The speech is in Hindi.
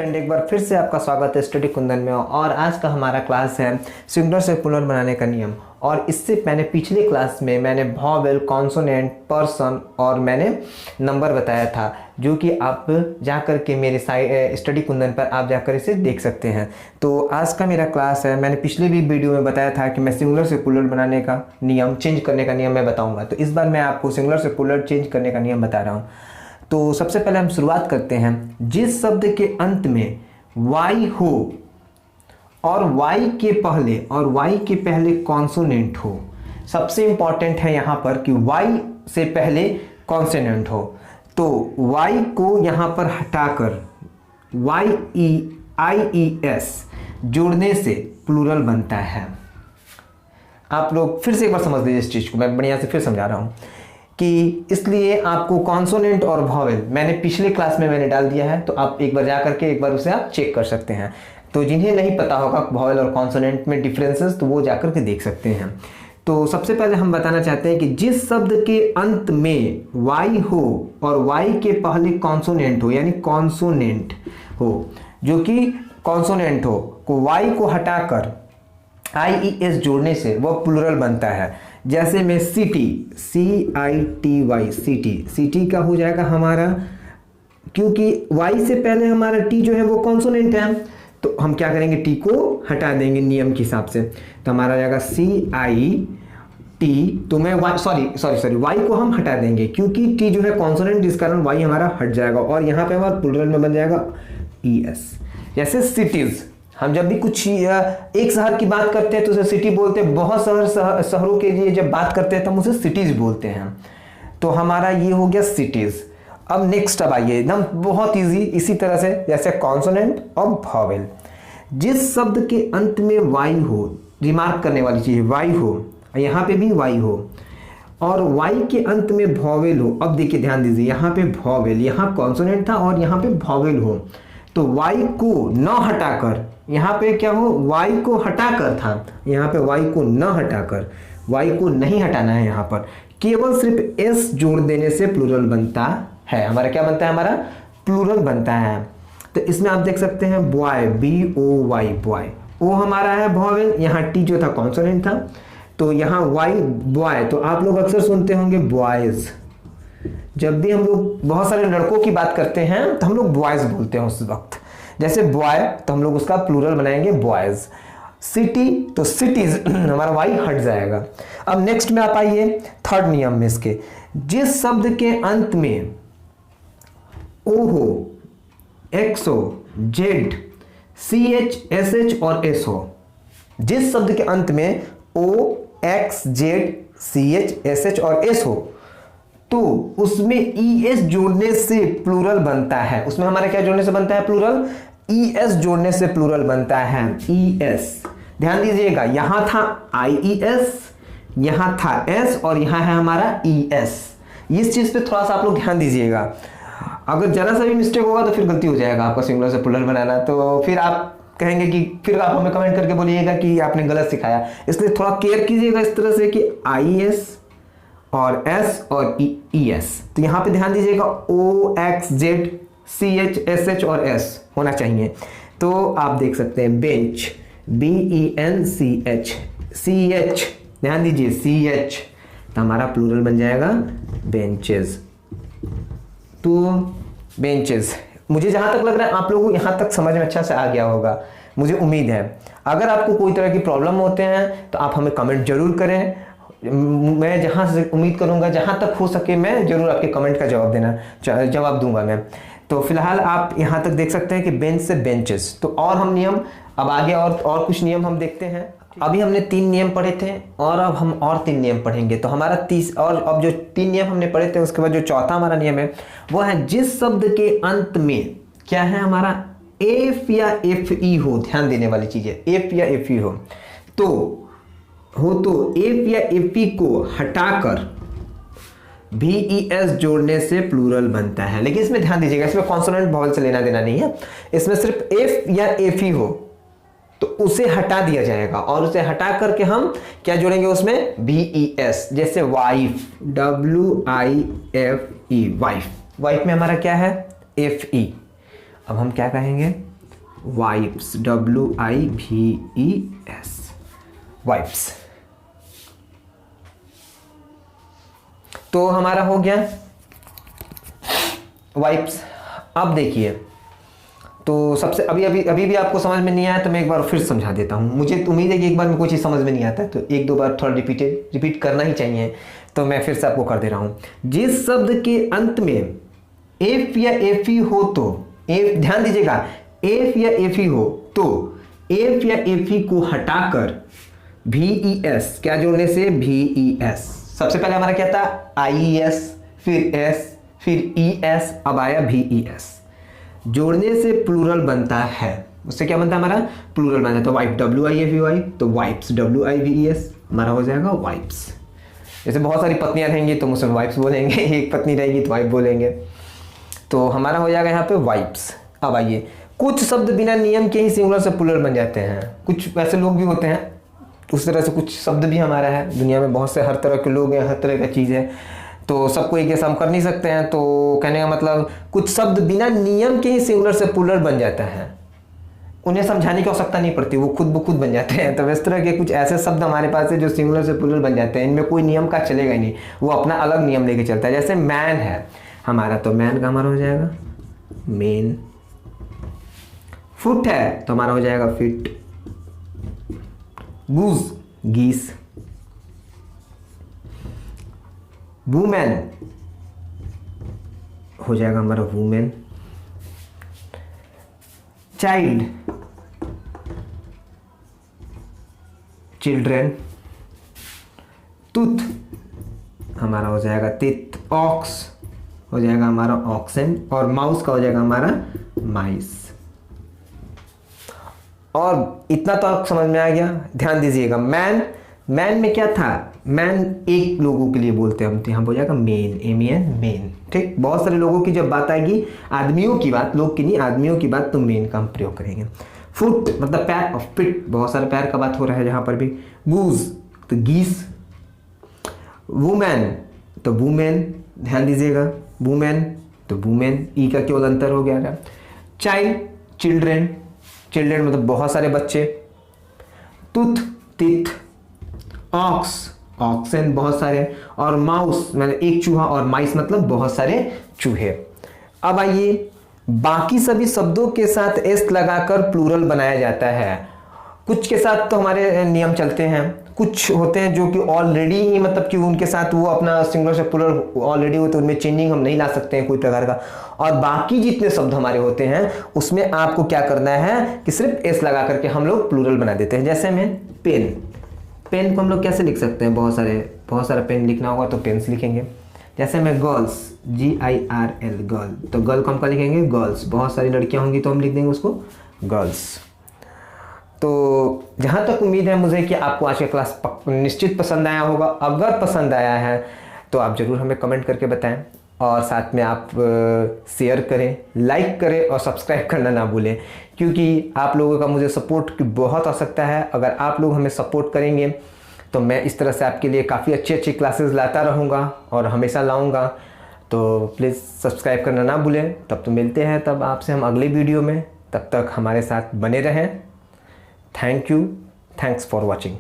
फ्रेंड, एक बार फिर से आपका स्वागत है स्टडी कुंदन में। और आज का हमारा क्लास है सिंगुलर से प्लूरल बनाने का नियम। और इससे मैंने पिछले क्लास में मैंने वॉवेल, कॉन्सोनेंट, पर्सन और मैंने नंबर बताया था, जो कि आप जाकर के मेरे स्टडी कुंदन पर आप जाकर इसे देख सकते हैं। तो आज का मेरा क्लास है, मैंने पिछले भी वीडियो में बताया था कि मैं सिंगुलर से प्लूरल बनाने का नियम, चेंज करने का नियम मैं बताऊँगा। तो इस बार मैं आपको सिंगुलर से प्लूरल चेंज करने का नियम बता रहा हूँ। तो सबसे पहले हम शुरुआत करते हैं। जिस शब्द के अंत में वाई हो और वाई के पहले कॉन्सोनेंट हो, सबसे इंपॉर्टेंट है यहाँ पर कि वाई से पहले कॉन्सोनेंट हो। तो वाई को यहाँ पर हटाकर YEIES जोड़ने से प्लूरल बनता है। आप लोग फिर से एक बार समझ लीजिए इस चीज़ को, मैं बढ़िया से फिर समझा रहा हूँ कि इसलिए आपको कॉन्सोनेंट और वॉवेल मैंने पिछले क्लास में मैंने डाल दिया है। तो आप एक बार जा करके एक बार उसे आप चेक कर सकते हैं। तो जिन्हें नहीं पता होगा वॉवेल और कॉन्सोनेंट में डिफरेंसेस, तो वो जाकर के देख सकते हैं। तो सबसे पहले हम बताना चाहते हैं कि जिस शब्द के अंत में वाई हो और वाई के पहले कॉन्सोनेंट हो, यानी कॉन्सोनेंट हो, जो कि कॉन्सोनेंट हो, को वाई को हटाकर IES जोड़ने से वह प्लूरल बनता है। जैसे में सिटी, CITY, सिटी का हो जाएगा हमारा, क्योंकि वाई से पहले हमारा टी जो है वो कॉन्सोनेंट है, तो हम क्या करेंगे, टी को हटा देंगे नियम के हिसाब से। तो हमारा जाएगा CIT। तो मैं सॉरी वाई को हम हटा देंगे क्योंकि टी जो है कॉन्सोनेंट, जिस कारण वाई हमारा हट जाएगा और यहाँ पे हमारा प्लूरल में बन जाएगा ES। जैसे सिटीज, हम जब भी कुछ एक शहर की बात करते हैं तो उसे सिटी बोलते हैं। बहुत शहरों के लिए जब बात करते हैं तो हम उसे सिटीज बोलते हैं। तो हमारा ये हो गया सिटीज। अब नेक्स्ट अब आइए, एकदम बहुत इजी, इसी तरह से जैसे कॉन्सोनेंट और वॉवेल। जिस शब्द के अंत में वाई हो, रिमार्क करने वाली चीज, वाई हो, यहाँ पे भी वाई हो और वाई के अंत में वॉवेल हो। अब देखिए ध्यान दीजिए, यहाँ पे वॉवेल, यहाँ कॉन्सोनेंट था और यहाँ पे वॉवेल हो, तो वाई को न हटाकर, यहाँ पे क्या हो, वाई को हटाकर था, यहाँ पे वाई को न हटाकर, वाई को नहीं हटाना है, यहाँ पर केवल सिर्फ एस जोड़ देने से प्लूरल बनता है। हमारा क्या बनता है, हमारा प्लूरल बनता है। तो इसमें आप देख सकते हैं बॉय, BOY, बॉय, ओ हमारा है वॉवेल, यहाँ टी जो था कॉन्सोनेंट था, तो यहाँ वाई बॉय। तो आप लोग अक्सर सुनते होंगे बॉयज, जब भी हम लोग बहुत सारे लड़कों की बात करते हैं तो हम लोग बॉयज बोलते हैं उस वक्त। जैसे बॉय तो हम लोग उसका प्लूरल बनाएंगे बॉयज। सिटी तो सिटीज, हमारा वाई हट जाएगा। अब नेक्स्ट में आप आइए थर्ड नियम में इसके। जिस शब्द के अंत में ओ हो, एक्स हो, जेड, CH, SH और S हो, जिस शब्द के अंत में O, X, Z, CH, SH और S हो, तो उसमें ES जोड़ने से प्लूरल बनता है। उसमें हमारा क्या जोड़ने से बनता है, प्लूरल, ES जोड़ने से प्लूरल बनता है, ES। ध्यान दीजिएगा, यहां था IES, यहां था S और यहां है हमारा ES। इस चीज पे थोड़ा सा आप लोग ध्यान दीजिएगा। अगर जरा सा भी मिस्टेक होगा तो फिर गलती हो जाएगा आपका सिंगुलर से प्लूरल बनाना। तो फिर आप कहेंगे कि फिर आप हमें कमेंट करके बोलिएगा कि आपने गलत सिखाया। इसलिए थोड़ा केयर कीजिएगा इस तरह से कि IES और S और ES। तो यहाँ पे ध्यान दीजिएगा O, X, Z, CH, SH और S होना चाहिए। तो आप देख सकते हैं बेंच, BENCH, CH, ध्यान दीजिए CH, तो हमारा प्लूरल बन जाएगा बेंचेस। तो बेंचेस, मुझे जहाँ तक लग रहा है आप लोगों को यहाँ तक समझ में अच्छा से आ गया होगा, मुझे उम्मीद है। अगर आपको कोई तरह की प्रॉब्लम होते हैं तो आप हमें कमेंट जरूर करें। मैं जहाँ से उम्मीद करूँगा, जहाँ तक हो सके मैं जरूर आपके कमेंट का जवाब दूंगा मैं। तो फिलहाल आप यहाँ तक देख सकते हैं कि बेंच से बेंचेस। तो और हम नियम अब आगे और कुछ नियम हम देखते हैं। अभी हमने 3 नियम पढ़े थे और अब हम और 3 नियम पढ़ेंगे। तो हमारा और अब जो 3 नियम हमने पढ़े थे, उसके बाद जो चौथा हमारा नियम है वो है जिस शब्द के अंत में क्या है हमारा, एफ या FE हो। ध्यान देने वाली चीज है, एफ या FE हो, तो एफ या FE को हटाकर VES जोड़ने से प्लूरल बनता है। लेकिन इसमें ध्यान दीजिएगा, इसमें कॉन्सोनेंट वॉवेल से लेना देना नहीं है। इसमें सिर्फ एफ या FE हो तो उसे हटा दिया जाएगा और उसे हटा करके हम क्या जोड़ेंगे उसमें, VES। जैसे वाइफ, WIFE, वाइफ, वाइफ में हमारा क्या है, FE। अब हम क्या कहेंगे, वाइप्स, WIVES, वाइप्स। तो हमारा हो गया वाइप्स। अब देखिए, तो सबसे अभी भी आपको समझ में नहीं आया तो मैं एक बार फिर समझा देता हूँ। मुझे उम्मीद है कि एक बार में कोई चीज़ समझ में नहीं आता है तो एक दो बार थोड़ा रिपीट करना ही चाहिए, तो मैं फिर से आपको कर दे रहा हूँ। जिस शब्द के अंत में एफ या एफी हो तो ध्यान दीजिएगा, एफ या एफी हो तो एफ या एफी को हटाकर VES, क्या जोड़ने से VES। सबसे पहले हमारा क्या था IES, फिर S, फिर ES, अब आया VES। जोड़ने से प्लूरल बनता है। उससे क्या बनता है हमारा प्लूरल बनता है। तो वाइप WIFE वाइप, तो वाइप्स WIVES, हमारा हो जाएगा वाइप्स। जैसे बहुत सारी पत्नियां रहेंगी तो मुझसे वाइप्स बोलेंगे, एक पत्नी रहेगी तो वाइप बोलेंगे, तो हमारा हो जाएगा यहाँ पे वाइप्स। अब आइए, कुछ शब्द बिना नियम के ही सिंगुलर से प्लूरल बन जाते हैं। कुछ ऐसे लोग भी होते हैं, उस तरह से कुछ शब्द भी हमारा है। दुनिया में बहुत से हर तरह के लोग हैं, हर तरह का चीज़ है, तो सबको एक जैसा हम कर नहीं सकते हैं। तो कहने का मतलब कुछ शब्द बिना नियम के ही सिंगुलर से प्लूरल बन जाता है, उन्हें समझाने की आवश्यकता नहीं पड़ती, वो खुद ब खुद बन जाते हैं। तो इस तरह के कुछ ऐसे शब्द हमारे पास है जो सिंगुलर से प्लूरल बन जाते हैं, इनमें कोई नियम का चलेगा ही नहीं, वो अपना अलग नियम लेके चलता है। जैसे मैन है हमारा, तो मैन का हमारा हो जाएगा मेन। फुट है तो हमारा हो जाएगा फिट। गूज, गीस। वुमेन हो जाएगा हमारा वुमेन। Child, children. टूथ हमारा हो जाएगा तित। ऑक्स हो जाएगा हमारा ऑक्सन, और माउस का हो जाएगा हमारा माइस। और इतना तो आप समझ में आ गया। ध्यान दीजिएगा, मैन में क्या था, मैन एक लोगों के लिए बोलते हैं हम, तो यहाँ हो जाएगा मेन, MEN, मेन। ठीक, बहुत सारे लोगों की जब बात आएगी, आदमियों की बात, लोग की नहीं, आदमियों की बात, तो मेन का हम प्रयोग करेंगे। फुट मतलब पैर, और फिट बहुत सारे पैर का बात हो रहा है जहाँ पर भी। गूज तो गीस। वुमेन तो वुमेन, ध्यान दीजिएगा, वुमेन तो वुमेन, ई का केवल अंतर हो गया। चाइल्ड, चिल्ड्रेन, चिल्ड्रेन मतलब बहुत सारे बच्चे। Tooth, teeth. ऑक्स, ऑक्सन बहुत सारे, और माउस मतलब एक चूहा, और माइस मतलब बहुत सारे चूहे। अब आइए, बाकी सभी शब्दों के साथ एस लगाकर प्लूरल बनाया जाता है। कुछ के साथ तो हमारे नियम चलते हैं, कुछ होते हैं जो कि ऑलरेडी ही मतलब कि उनके साथ वो अपना सिंगुलर से प्लूरल ऑलरेडी होते हैं, उनमें चेंजिंग हम नहीं ला सकते हैं कोई प्रकार का। और बाकी जितने शब्द हमारे होते हैं उसमें आपको क्या करना है कि सिर्फ एस लगा करके हम लोग प्लूरल बना देते हैं। जैसे में पेन, पेन को हम लोग कैसे लिख सकते हैं, बहुत सारा पेन लिखना होगा तो पेन्स लिखेंगे। जैसे में गर्ल्स, GIRL, गर्ल, तो गर्ल को हम क्या लिखेंगे गर्ल्स। बहुत सारी लड़कियां होंगी तो हम लिख देंगे उसको गर्ल्स। तो जहाँ तक उम्मीद है मुझे कि आपको आज का क्लास निश्चित पसंद आया होगा। अगर पसंद आया है तो आप ज़रूर हमें कमेंट करके बताएं, और साथ में आप शेयर करें, लाइक करें, और सब्सक्राइब करना ना भूलें, क्योंकि आप लोगों का मुझे सपोर्ट की बहुत आवश्यकता है। अगर आप लोग हमें सपोर्ट करेंगे तो मैं इस तरह से आपके लिए काफ़ी अच्छी क्लासेस लाता रहूँगा और हमेशा लाऊँगा। तो प्लीज़ सब्सक्राइब करना ना भूलें। तब तो मिलते हैं तब आपसे हम अगले वीडियो में, तब तक हमारे साथ बने रहें। Thank you, thanks for watching.